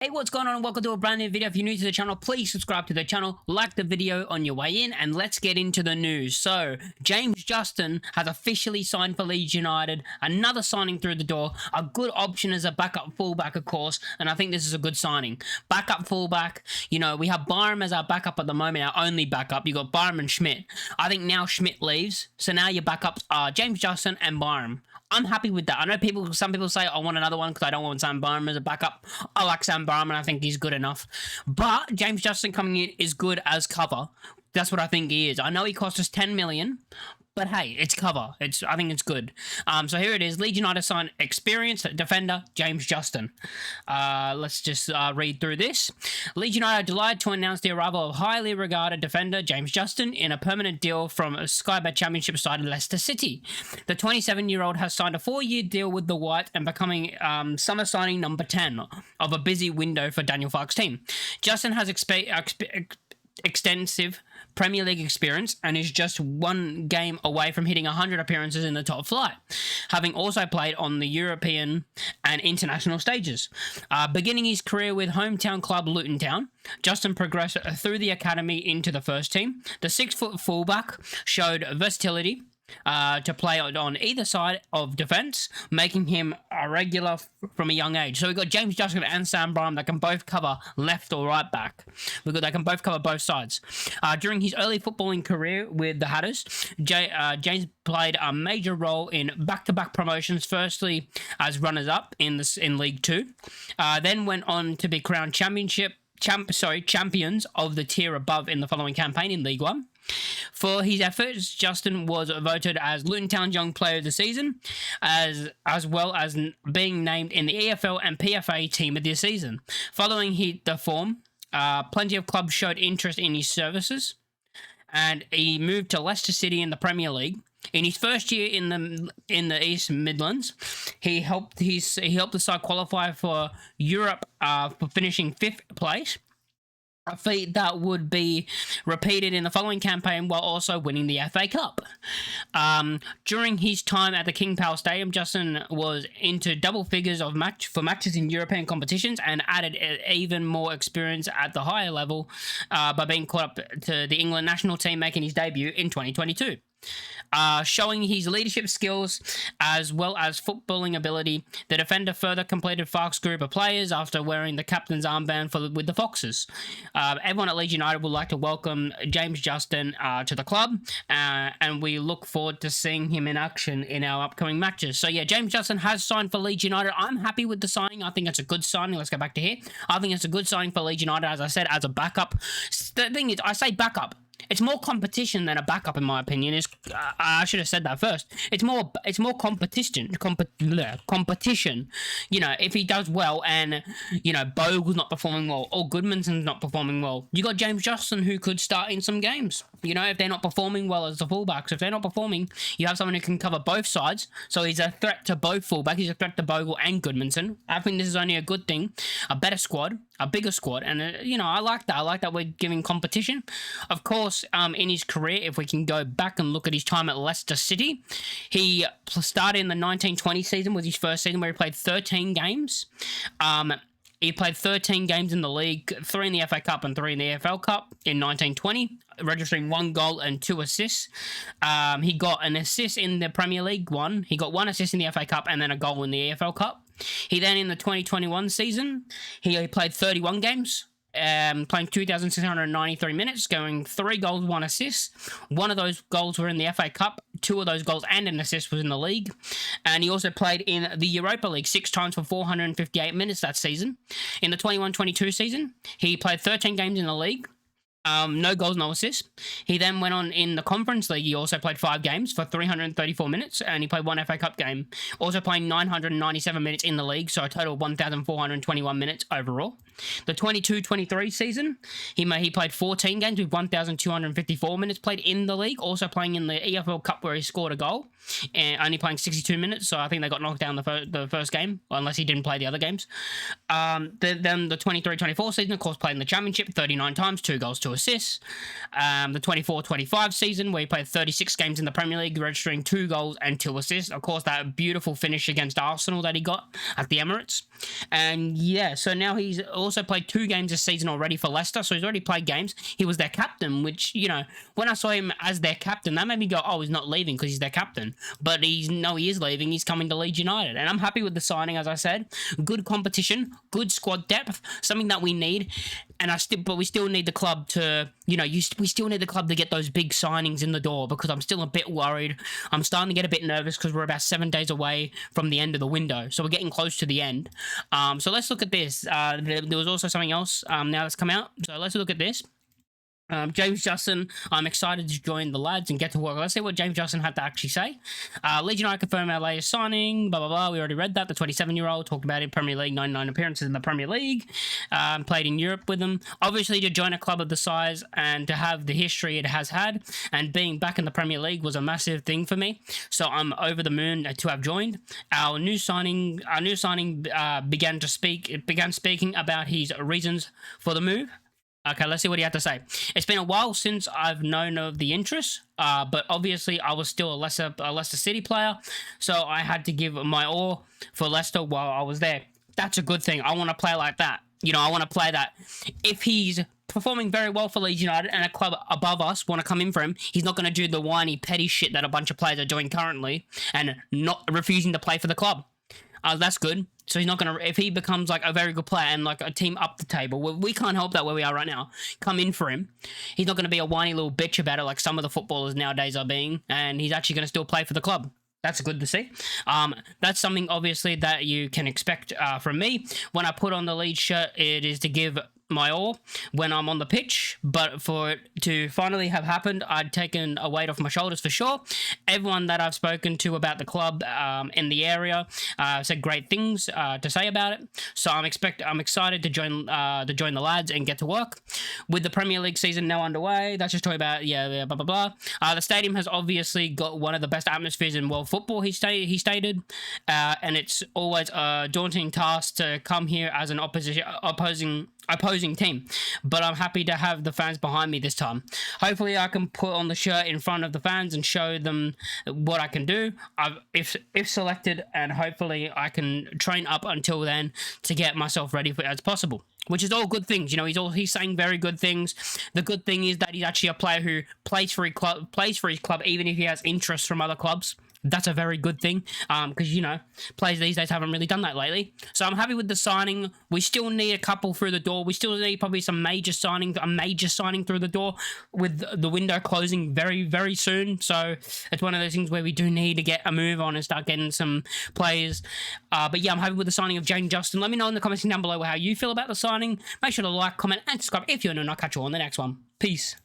Hey, what's going on and welcome to a brand new video. If you're new to the channel, please subscribe to the channel, like the video on your way in, and let's get into the news. So, James Justin has officially signed for Leeds United, another signing through the door, a good option as a backup fullback, of course, and I think this is a good signing. Backup fullback, we have Byram as our backup at the moment, our only backup. You got Byram and Schmidt. I think now Schmidt leaves, so now your backups are James Justin and Byram. I'm happy with that. I know some people say I want another one because I don't want Sam Byram as a backup. I like Sam Byram and I think he's good enough. But James Justin coming in is good as cover. That's what I think he is. I know he cost us 10 million, but hey, it's cover. I think it's good. So here it is. Leeds United signed experienced defender James Justin. Let's just read through this. Leeds United are delighted to announce the arrival of highly regarded defender James Justin in a permanent deal from Sky Bet Championship side Leicester City. The 27-year-old has signed a 4-year deal with the White and becoming summer signing number 10 of a busy window for Daniel Farke's team. Justin has extensive Premier League experience and is just one game away from hitting 100 appearances in the top flight, having also played on the European and international stages. Beginning his career with hometown club Luton Town, Justin progressed through the academy into the first team. The 6-foot fullback showed versatility to play on either side of defence, making him a regular from a young age. So we've got James Justin and Sam Byram that can both cover left or right back. They can both cover both sides. During his early footballing career with the Hatters, James played a major role in back-to-back promotions, firstly as runners-up in League Two, then went on to be crowned champions of the tier above in the following campaign in League One. For his efforts, Justin was voted as Luton Town Young Player of the Season, as well as being named in the EFL and PFA Team of the Season. Following the form, plenty of clubs showed interest in his services, and he moved to Leicester City in the Premier League. In his first year in the East Midlands, he helped the side qualify for Europe for finishing 5th place. A feat that would be repeated in the following campaign while also winning the FA Cup. During his time at the King Power Stadium, Justin was into double figures for matches in European competitions and added even more experience at the higher level by being caught up to the England national team, making his debut in 2022. Showing his leadership skills as well as footballing ability, the defender further completed Farke's group of players after wearing the captain's armband with the Foxes. Everyone at Leeds United would like to welcome James Justin to the club, and we look forward to seeing him in action in our upcoming matches. So yeah, James Justin has signed for Leeds United. I'm happy with the signing. I think it's a good signing. Let's go back to here. I think it's a good signing for Leeds United, as I said, as a backup. The thing is, I say backup. It's more competition than a backup, in my opinion. I should have said that first. It's more competition. Competition. If he does well and, Bogle's not performing well or Goodmanson's not performing well, you got James Justin who could start in some games. If they're not performing well as the fullbacks, if they're not performing, you have someone who can cover both sides. So he's a threat to both fullbacks. He's a threat to Bogle and Goodmanson. I think this is only a good thing. A better squad, a bigger squad. And, I like that. I like that we're giving competition. Of course, in his career, if we can go back and look at his time at Leicester City, he started in the 1920 season, was his first season where he played 13 games. He played 13 games in the league, 3 in the FA Cup and 3 in the AFL Cup in 1920, registering 1 goal and 2 assists. He got an assist in the Premier League 1. He got 1 assist in the FA Cup and then a goal in the AFL Cup. He then, in the 2021 season, he played 31 games, playing 2,693 minutes, going 3 goals, 1 assist. 1 of those goals were in the FA Cup. 2 of those goals and an assist was in the league. And he also played in the Europa League 6 times for 458 minutes that season. In the 21-22 season, he played 13 games in the league. No goals, no assists. He then went on in the Conference League. He also played 5 games for 334 minutes, and he played 1 FA Cup game. Also playing 997 minutes in the league, so a total of 1,421 minutes overall. The 22-23 season, he played 14 games with 1,254 minutes played in the league, also playing in the EFL Cup where he scored a goal, and only playing 62 minutes, so I think they got knocked down the first game, unless he didn't play the other games. Then the 23-24 season, of course, played in the Championship 39 times, 2 goals, 2 assists. The 24-25 season, where he played 36 games in the Premier League, registering 2 goals and 2 assists. Of course, that beautiful finish against Arsenal that he got at the Emirates. And yeah, so now he's also played 2 games this season already for Leicester, so he's already played games. He was their captain, which, you know, when I saw him as their captain, that made me go, oh, he's not leaving because he's their captain. But he is leaving. He's coming to Leeds United. And I'm happy with the signing, as I said. Good competition, good squad depth, something that we need. But we still need the club to, you know, we still need the club to get those big signings in the door, because I'm still a bit worried. I'm starting to get a bit nervous because we're about 7 days away from the end of the window. So we're getting close to the end. So let's look at this. There was also something else now that's come out. So let's look at this. James Justin, I'm excited to join the lads and get to work. Let's see what James Justin had to actually say. Leeds United confirmed our latest signing, blah, blah, blah. We already read that. The 27-year-old talked about it. Premier League, 99 appearances in the Premier League. Played in Europe with them. Obviously, to join a club of the size and to have the history it has had, and being back in the Premier League was a massive thing for me. So I'm over the moon to have joined. Our new signing began speaking about his reasons for the move. Okay, let's see what he had to say. It's been a while since I've known of the interest, but obviously I was still a Leicester City player, so I had to give my all for Leicester while I was there. That's a good thing. I want to play like that. You know, I want to play that. If he's performing very well for Leeds United and a club above us want to come in for him, he's not going to do the whiny, petty shit that a bunch of players are doing currently and not refusing to play for the club. That's good. So he's not going to, if he becomes like a very good player and like a team up the table, we can't help that where we are right now, come in for him. He's not going to be a whiny little bitch about it like some of the footballers nowadays are being, and he's actually going to still play for the club. That's good to see. That's something obviously that you can expect from me. When I put on the Leeds shirt, it is to give my all when I'm on the pitch, but for it to finally have happened, I'd taken a weight off my shoulders for sure. Everyone that I've spoken to about the club in the area said great things to say about it. So I'm excited to join the lads and get to work. With the Premier League season now underway, that's just talking about blah blah blah. The stadium has obviously got one of the best atmospheres in world football. He stated, and it's always a daunting task to come here as an opposing team, but I'm happy to have the fans behind me this time. Hopefully I can put on the shirt in front of the fans and show them what I can do if selected, and hopefully I can train up until then to get myself ready for it as possible, which is all good things. You know, he's saying very good things. The good thing is that he's actually a player who plays for his club even if he has interest from other clubs. That's a very good thing, because, you know, players these days haven't really done that lately. So I'm happy with the signing. We still need a couple through the door. We still need probably a major signing through the door, with the window closing very, very soon. So it's one of those things where we do need to get a move on and start getting some players. But yeah, I'm happy with the signing of James Justin. Let me know in the comments down below how you feel about the signing. Make sure to like, comment, and subscribe if you're new, and I'll catch you on the next one. Peace.